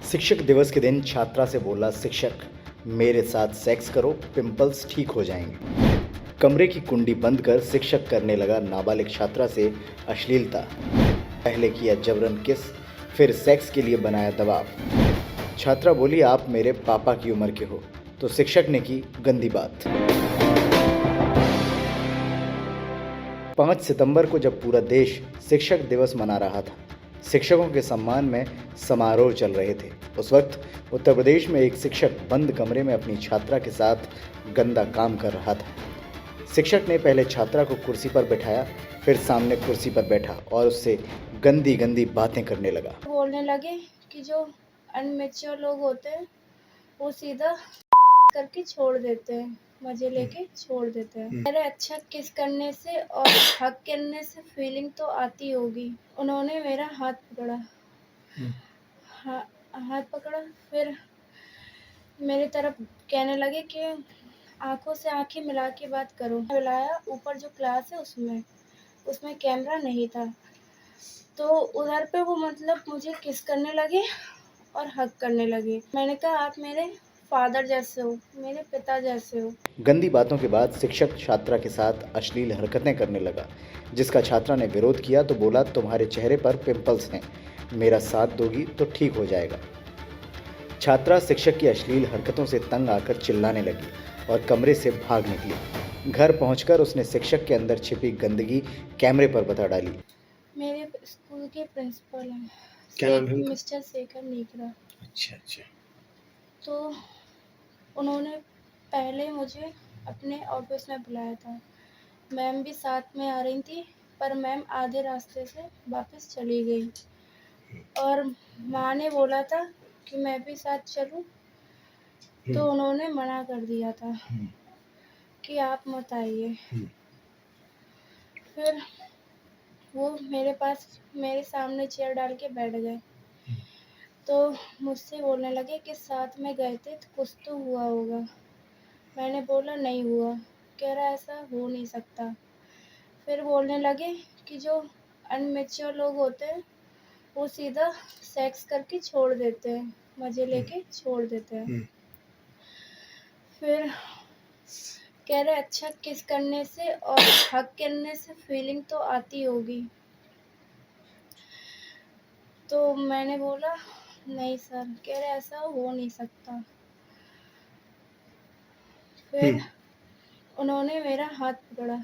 शिक्षक दिवस के दिन छात्रा से बोला शिक्षक, मेरे साथ सेक्स करो, पिंपल्स ठीक हो जाएंगे। कमरे की कुंडी बंद कर शिक्षक करने लगा नाबालिग छात्रा से अश्लीलता। पहले किया जबरन किस, फिर सेक्स के लिए बनाया दबाव। छात्रा बोली, आप मेरे पापा की उम्र के हो, तो शिक्षक ने की गंदी बात। 5 सितंबर को जब पूरा देश शिक्षक दिवस मना रहा था, शिक्षकों के सम्मान में समारोह चल रहे थे, उस वक्त उत्तर प्रदेश में एक शिक्षक बंद कमरे में अपनी छात्रा के साथ गंदा काम कर रहा था। शिक्षक ने पहले छात्रा को कुर्सी पर बैठाया, फिर सामने कुर्सी पर बैठा और उससे गंदी गंदी बातें करने लगा। बोलने लगे कि जो अनमेच्योर लोग होते हैं वो सीधा करके छोड़ देते हैं, मजे लेके छोड़ देते हैं। मेरे अच्छा किस करने से और हक करने से फीलिंग तो आती होगी। उन्होंने मेरा हाथ पकड़ा, हाथ पकड़ा, फिर मेरी तरफ कहने लगे कि आंखों से आंखें मिला के बात करो। बुलाया, ऊपर जो क्लास है उसमें कैमरा नहीं था, तो उधर पे वो मतलब मुझे किस करने लगे और हक करने लगे। मैंने कहा, आप मेरे फादर जैसे हो, मेरे पिता जैसे हो। गंदी बातों के बाद शिक्षक छात्रा के साथ अश्लील हरकतें करने लगा, जिसका छात्रा ने विरोध किया तो बोला, तुम्हारे चेहरे पर पिंपल्स हैं, मेरा साथ दोगी तो ठीक हो जाएगा। छात्रा शिक्षक की अश्लील हरकतों से तंग आकर चिल्लाने लगी और कमरे से भाग निकली। घर पहुंचकर उसने शिक्षक के अंदर छिपी गंदगी कैमरे पर बता डाली। मेरे स्कूल के प्रिंसिपल हैं, क्या नाम है उनका? मिस्टर शेखर नीकरा। अच्छा। तो उन्होंने पहले मुझे अपने ऑफिस में बुलाया था। मैम भी साथ में आ रही थी, पर मैम आधे रास्ते से वापस चली गई और माँ ने बोला था कि मैं भी साथ चलूं, तो उन्होंने मना कर दिया था कि आप मत आइए। फिर वो मेरे सामने चेयर डाल के बैठ गए, तो मुझसे बोलने लगे कि साथ में गए थे तो कुछ तो हुआ होगा। मैंने बोला, नहीं हुआ। कह रहा, ऐसा हो नहीं सकता। फिर बोलने लगे कि जो अनमेच्योर लोग होते हैं वो सीधा सेक्स करके छोड़ देते हैं, मजे लेके छोड़ देते हैं। फिर कह रहे, अच्छा किस करने से और हक करने से फीलिंग तो आती होगी। तो मैंने बोला, नहीं सर। कह रहे, ऐसा हो नहीं सकता। फिर उन्होंने मेरा हाथ पकड़ा,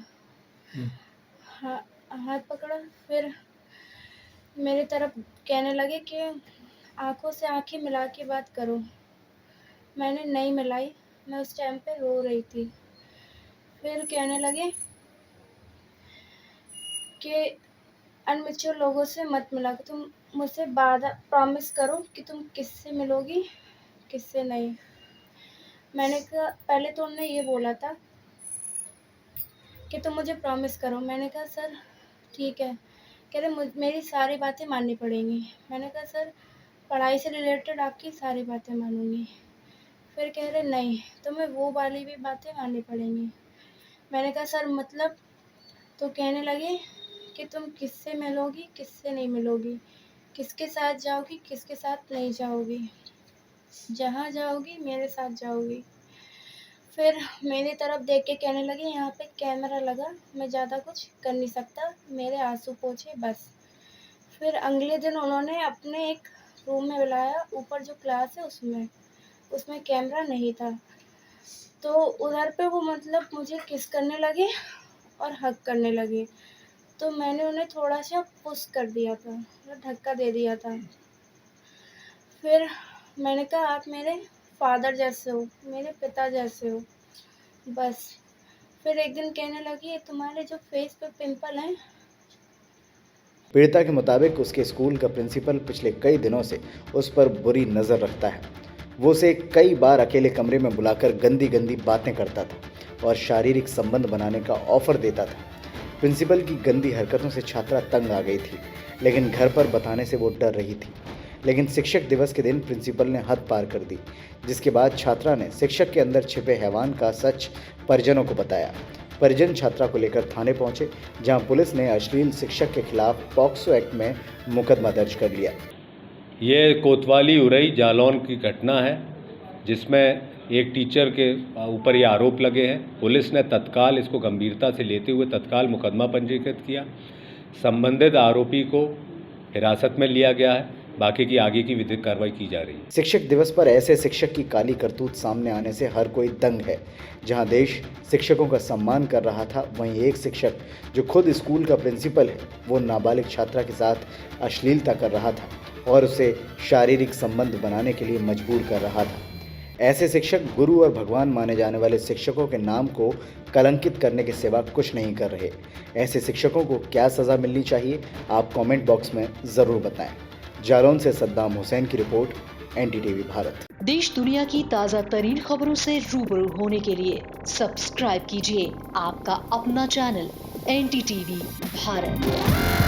हाथ पकड़ा, फिर मेरी तरफ कहने लगे कि आंखों से आंखें मिला के बात करो। मैंने नहीं मिलाई, मैं उस टाइम पे रो रही थी। फिर कहने लगे कि अनमेच्योर लोगों से मत मिला, कि तुम मुझसे प्रॉमिस करो कि तुम किससे मिलोगी, किससे नहीं। मैंने कहा, पहले तो उन्होंने ये बोला था कि तुम मुझे प्रॉमिस करो। मैंने कहा, सर ठीक है। कह रहे, मेरी सारी बातें माननी पड़ेंगी। मैंने कहा, सर पढ़ाई से रिलेटेड आपकी सारी बातें मानूंगी। फिर कह रहे, नहीं, तुम्हें वो वाली भी बातें माननी पड़ेंगी। मैंने कहा, सर मतलब? तो कहने लगे कि तुम किससे मिलोगी, किससे नहीं मिलोगी, किसके साथ जाओगी, किसके साथ नहीं जाओगी, जहाँ जाओगी मेरे साथ जाओगी। फिर मेरी तरफ देख के कहने लगे, यहाँ पे कैमरा लगा, मैं ज़्यादा कुछ कर नहीं सकता, मेरे आंसू पोंछे बस। फिर अगले दिन उन्होंने अपने एक रूम में बुलाया, ऊपर जो क्लास है उसमें कैमरा नहीं था, तो उधर पे वो मतलब मुझे किस करने लगे और हक करने लगे। तो मैंने उन्हें थोड़ा सा पुश कर दिया था, धक्का दे दिया था। फिर मैंने कहा, आप मेरे फादर जैसे हो, मेरे पिता जैसे हो, बस। फिर एक दिन कहने लगी, तुम्हारे जो फेस पे पिंपल हैं। पीड़िता के मुताबिक उसके स्कूल का प्रिंसिपल पिछले कई दिनों से उस पर बुरी नज़र रखता है। वो उसे कई बार अकेले कमरे में बुलाकर गंदी गंदी बातें करता था और शारीरिक संबंध बनाने का ऑफर देता था। प्रिंसिपल की गंदी हरकतों से छात्रा तंग आ गई थी, लेकिन घर पर बताने से वो डर रही थी। लेकिन शिक्षक दिवस के दिन प्रिंसिपल ने हद पार कर दी, जिसके बाद छात्रा ने शिक्षक के अंदर छिपे हैवान का सच परिजनों को बताया। परिजन छात्रा को लेकर थाने पहुंचे, जहां पुलिस ने अश्लील शिक्षक के खिलाफ पॉक्सो एक्ट में मुकदमा दर्ज कर लिया। ये कोतवाली उरई जालौन की घटना है जिसमें एक टीचर के ऊपर ये आरोप लगे हैं। पुलिस ने तत्काल इसको गंभीरता से लेते हुए तत्काल मुकदमा पंजीकृत किया। संबंधित आरोपी को हिरासत में लिया गया है। बाकी की आगे की विधिक कार्रवाई की जा रही है। शिक्षक दिवस पर ऐसे शिक्षक की काली करतूत सामने आने से हर कोई दंग है। जहां देश शिक्षकों का सम्मान कर रहा था, वहीं एक शिक्षक जो खुद स्कूल का प्रिंसिपल है, वो नाबालिग छात्रा के साथ अश्लीलता कर रहा था और उसे शारीरिक संबंध बनाने के लिए मजबूर कर रहा था। ऐसे शिक्षक गुरु और भगवान माने जाने वाले शिक्षकों के नाम को कलंकित करने के सिवा कुछ नहीं कर रहे। ऐसे शिक्षकों को क्या सज़ा मिलनी चाहिए, आप कमेंट बॉक्स में ज़रूर बताएं। जालौन से सद्दाम हुसैन की रिपोर्ट, एनडीटीवी भारत। देश दुनिया की ताज़ा तरीन खबरों से रूबरू होने के लिए सब्सक्राइब कीजिए आपका अपना चैनल एनडीटीवी भारत।